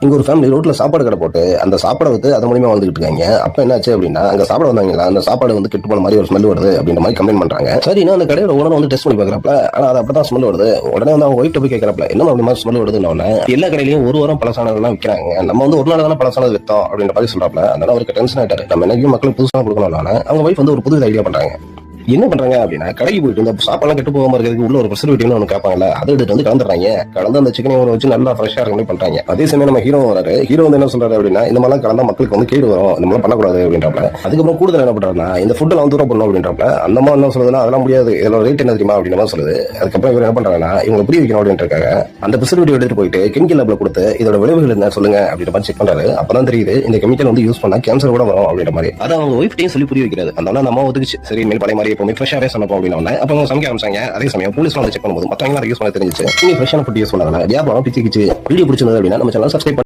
இங்க ஒரு ஃபேமிலி ரோட்ல சாப்பாடு கடை போட்டு அந்த சாப்பாடை வந்து அது மூலியமா வந்துகிட்டு இருக்காங்க. அப்ப என்னாச்சு அப்படின்னா, அங்க சாப்பிட வந்தாங்களா அந்த சாப்பாடு வந்து கெட்டு போன மாதிரி ஒரு ஸ்மெல் வருது அப்படின்ற மாதிரி கம்ப்ளைண்ட் பண்றாங்க. சரின்னா அந்த கடையோட ஓனர் வந்து டெஸ்ட் பண்ணி பாக்குறப்ப, ஆனா அது அப்படிதான் ஸ்மெல் வருது. உடனே வந்து அவங்க ஒய்ஃப் போய் கேட்கறப்ப, என்ன அப்படி மாதிரி ஸ்மெல் வருதுன்னு எல்லா கடையிலயும் ஒரு வாரம் பழசானதெல்லாம் விற்கிறாங்க. நம்ம வந்து ஒரு நாள் தானே பழசானது வித்தோம் அப்படின்ற மாதிரி சொல்றாப்ல. அதனால அவருக்கு டென்ஷன் ஆயிட்டாரு. நம்ம என்னைக்கும் மக்களுக்கு புதுசா கொடுக்கணும்னால அவங்க ஒய்ஃப் வந்து ஒரு புது ஐடியா பண்றாங்க. என்ன பண்றாங்க அப்படின்னா, கடைக்கு போயிட்டு இந்த சாப்பாடுலாம் கெட்டு போகாம இருக்கிறதுக்கு உள்ள ஒரு ப்ரிசர்வேட்டிவ்னு ஒன்று கேட்பாங்கல்ல, அதை எடுத்து வந்து கலந்துறாங்க. கலந்து அந்த சிக்கனை ஊற வச்சு நல்லா ஃப்ரெஷ்ஷா இருக்க மாதிரி பண்றாங்க. அதே சமயம் நம்ம ஹீரோ வராரு. ஹீரோ வந்து என்ன சொல்றாரு அப்படின்னா, இந்த மாதிரிலாம் கலந்தா மக்களுக்கு வந்து கேடு வரும், இந்த மாதிரி பண்ணக்கூடாது அப்படின்றப்ப, அதுக்கப்புறம் கூடுதல் என்ன பண்றாருன்னா, இந்த ஃபுட்டெல்லாம் தூரம் பண்ணணும் அப்படின்றப்ப, அந்த மாதிரி என்ன சொல்றதுன்னா, அதெல்லாம் முடியாது, இதோட ரேட் என்ன தெரியுமா அப்படின்ற மாதிரி சொல்லுது. அதுக்கப்புறம் இவர் என்ன பண்றாங்கன்னா, இவங்க புரிய வைக்கணும் அப்படின்றக்காக அந்த ப்ரிசர்வேட்டிவ் எடுத்துட்டு போயிட்டு கெமிக்கல் லேப்ல கொடுத்து இதோட விளைவுகள் என்ன சொல்லுங்க அப்படின்ற மாதிரி செக் பண்றாரு. அப்பதான் தெரியுது இந்த கெமிக்கல் வந்து யூஸ் பண்ணா கேன்சர் கூட வரும் அப்படின்ற மாதிரி. அதை அவங்க ஒய்ஃப்டையும் சொல்லி புரிய வைக்கிறது. அதனால நம்ம ஒதுக்குச்சு. சரி இனிமேல் பழைய மாதிரி எப்பவுமே ஃப்ரெஷ்ஷாவே சொன்னோம் அப்படின்னு. அப்ப அவங்க சமைக்க ஆரம்பிச்சாங்க. அதே சமயம் போலீஸ் வந்து செக் பண்ணும்போது மத்தவங்க யூஸ் பண்ண தெரிஞ்சிச்சு. நீங்க ஃப்ரெஷ்ஷான ஃபுட் யூஸ் பண்ணாங்க. வியாபாரம் பிச்சுக்கிச்சு. வீடியோ பிடிச்சிருந்தது அப்படின்னா நம்ம சேனல் சப்ஸ்கிரைப்